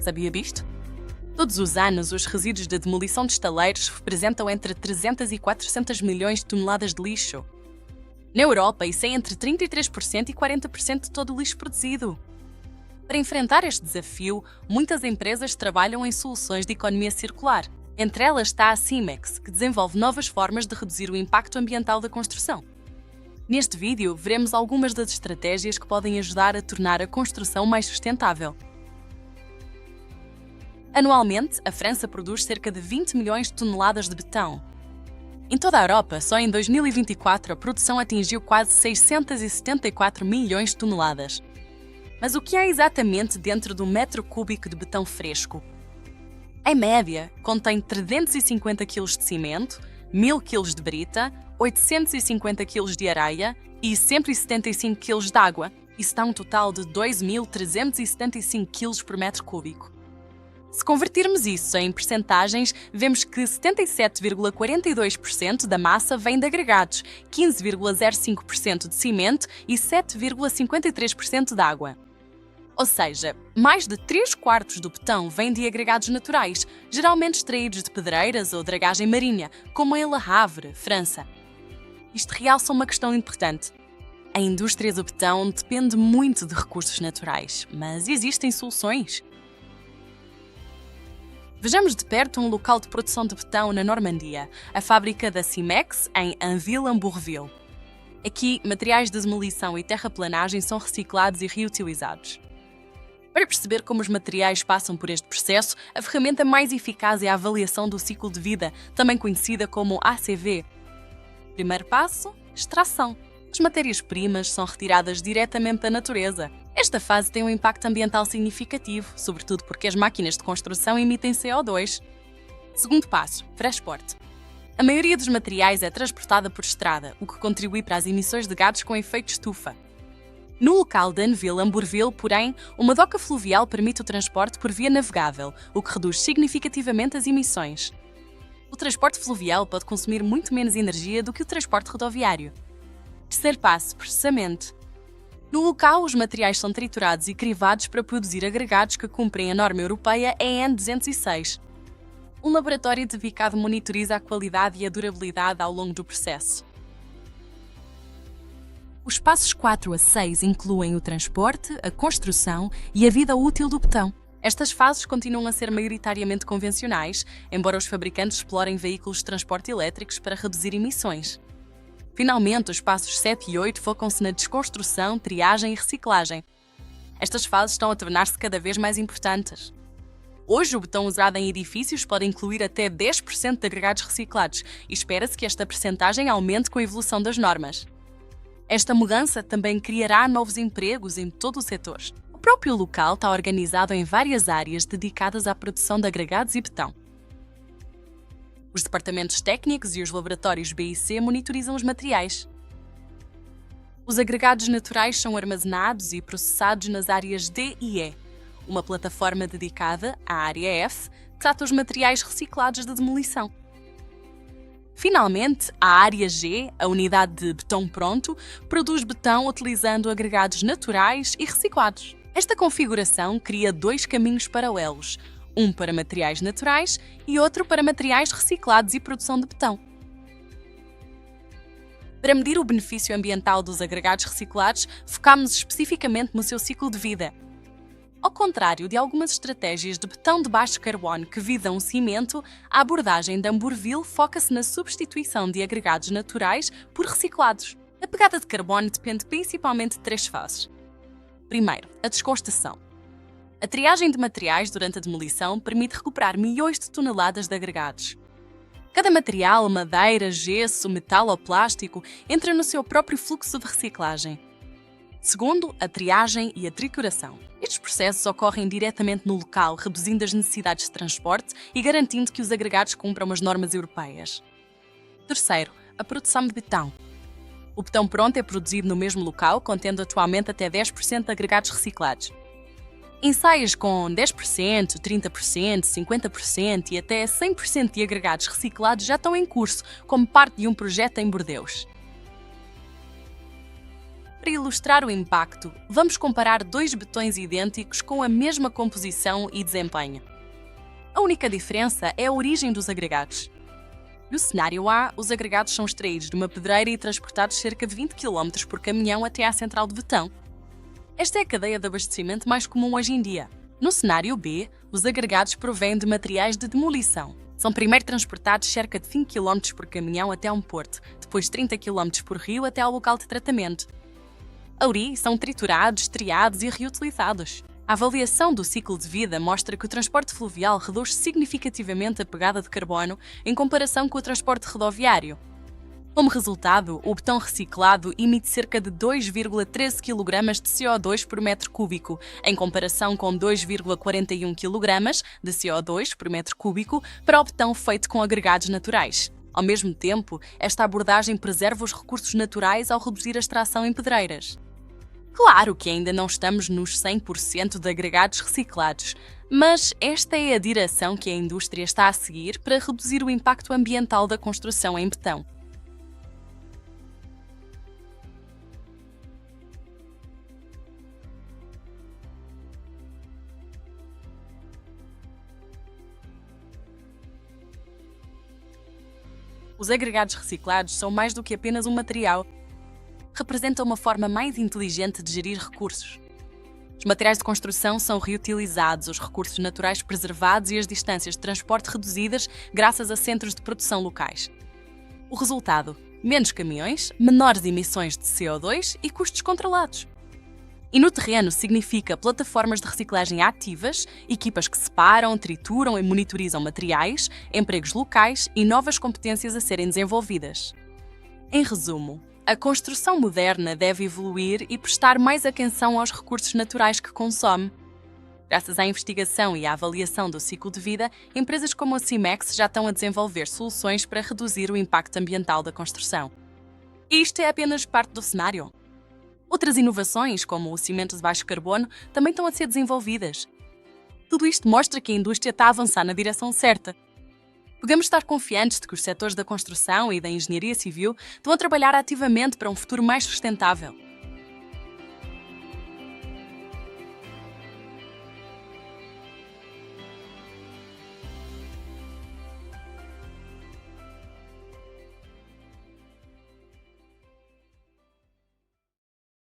Sabia disto? Todos os anos, os resíduos de demolição de estaleiros representam entre 300 e 400 milhões de toneladas de lixo. Na Europa, isso é entre 33% e 40% de todo o lixo produzido. Para enfrentar este desafio, muitas empresas trabalham em soluções de economia circular. Entre elas está a Cimex, que desenvolve novas formas de reduzir o impacto ambiental da construção. Neste vídeo, veremos algumas das estratégias que podem ajudar a tornar a construção mais sustentável. Anualmente, a França produz cerca de 20 milhões de toneladas de betão. Em toda a Europa, só em 2024 a produção atingiu quase 674 milhões de toneladas. Mas o que há exatamente dentro do metro cúbico de betão fresco? Em média, contém 350 kg de cimento, 1000 kg de brita, 850 kg de areia e 175 kg de água. Isso dá um total de 2.375 kg por metro cúbico. Se convertirmos isso em percentagens, vemos que 77,42% da massa vem de agregados, 15,05% de cimento e 7,53% de água. Ou seja, mais de 3/4 do betão vem de agregados naturais, geralmente extraídos de pedreiras ou dragagem marinha, como em Le Havre, França. Isto realça uma questão importante. A indústria do betão depende muito de recursos naturais, mas existem soluções. Vejamos de perto um local de produção de betão na Normandia, a fábrica da Cimex, em Anville-en-Bourville. Aqui, materiais de demolição e terraplanagem são reciclados e reutilizados. Para perceber como os materiais passam por este processo, a ferramenta mais eficaz é a avaliação do ciclo de vida, também conhecida como ACV. Primeiro passo: extração. As matérias-primas são retiradas diretamente da natureza. Esta fase tem um impacto ambiental significativo, sobretudo porque as máquinas de construção emitem CO2. Segundo passo: transporte. A maioria dos materiais é transportada por estrada, o que contribui para as emissões de gases com efeito estufa. No local de Anville-en-Bourville, porém, uma doca fluvial permite o transporte por via navegável, o que reduz significativamente as emissões. O transporte fluvial pode consumir muito menos energia do que o transporte rodoviário. Terceiro passo: processamento. No local, os materiais são triturados e crivados para produzir agregados que cumprem a norma europeia EN 206. Um laboratório dedicado monitoriza a qualidade e a durabilidade ao longo do processo. Os passos 4 a 6 incluem o transporte, a construção e a vida útil do betão. Estas fases continuam a ser maioritariamente convencionais, embora os fabricantes explorem veículos de transporte elétricos para reduzir emissões. Finalmente, os passos 7 e 8 focam-se na desconstrução, triagem e reciclagem. Estas fases estão a tornar-se cada vez mais importantes. Hoje, o betão usado em edifícios pode incluir até 10% de agregados reciclados e espera-se que esta percentagem aumente com a evolução das normas. Esta mudança também criará novos empregos em todo o setor. O próprio local está organizado em várias áreas dedicadas à produção de agregados e betão. Os departamentos técnicos e os laboratórios BIC monitorizam os materiais. Os agregados naturais são armazenados e processados nas áreas D e E. Uma plataforma dedicada, à área F, trata os materiais reciclados de demolição. Finalmente, a área G, a unidade de betão pronto, produz betão utilizando agregados naturais e reciclados. Esta configuração cria dois caminhos paralelos, um para materiais naturais e outro para materiais reciclados e produção de betão. Para medir o benefício ambiental dos agregados reciclados, focámos especificamente no seu ciclo de vida. Ao contrário de algumas estratégias de betão de baixo carbono que visam o cimento, a abordagem da Bourville foca-se na substituição de agregados naturais por reciclados. A pegada de carbono depende principalmente de três fases. Primeiro, a desconstrução. A triagem de materiais durante a demolição permite recuperar milhões de toneladas de agregados. Cada material, madeira, gesso, metal ou plástico, entra no seu próprio fluxo de reciclagem. Segundo, a triagem e a trituração. Estes processos ocorrem diretamente no local, reduzindo as necessidades de transporte e garantindo que os agregados cumpram as normas europeias. Terceiro, a produção de betão. O betão pronto é produzido no mesmo local, contendo atualmente até 10% de agregados reciclados. Ensaios com 10%, 30%, 50% e até 100% de agregados reciclados já estão em curso, como parte de um projeto em Bordeaux. Para ilustrar o impacto, vamos comparar dois betões idênticos com a mesma composição e desempenho. A única diferença é a origem dos agregados. No cenário A, os agregados são extraídos de uma pedreira e transportados cerca de 20 km por caminhão até à central de betão. Esta é a cadeia de abastecimento mais comum hoje em dia. No cenário B, os agregados provêm de materiais de demolição. São primeiro transportados cerca de 5 km por caminhão até um porto, depois 30 km por rio até ao local de tratamento. Ali são triturados, triados e reutilizados. A avaliação do ciclo de vida mostra que o transporte fluvial reduz significativamente a pegada de carbono em comparação com o transporte rodoviário. Como resultado, o betão reciclado emite cerca de 2,13 kg de CO2 por metro cúbico, em comparação com 2,41 kg de CO2 por metro cúbico para o betão feito com agregados naturais. Ao mesmo tempo, esta abordagem preserva os recursos naturais ao reduzir a extração em pedreiras. Claro que ainda não estamos nos 100% de agregados reciclados, mas esta é a direção que a indústria está a seguir para reduzir o impacto ambiental da construção em betão. Os agregados reciclados são mais do que apenas um material. Representam uma forma mais inteligente de gerir recursos. Os materiais de construção são reutilizados, os recursos naturais preservados e as distâncias de transporte reduzidas graças a centros de produção locais. O resultado: menos caminhões, menores emissões de CO2 e custos controlados. E no terreno significa plataformas de reciclagem ativas, equipas que separam, trituram e monitorizam materiais, empregos locais e novas competências a serem desenvolvidas. Em resumo, a construção moderna deve evoluir e prestar mais atenção aos recursos naturais que consome. Graças à investigação e à avaliação do ciclo de vida, empresas como a Cimex já estão a desenvolver soluções para reduzir o impacto ambiental da construção. E isto é apenas parte do cenário. Outras inovações, como o cimento de baixo carbono, também estão a ser desenvolvidas. Tudo isto mostra que a indústria está a avançar na direção certa. Podemos estar confiantes de que os setores da construção e da engenharia civil estão a trabalhar ativamente para um futuro mais sustentável.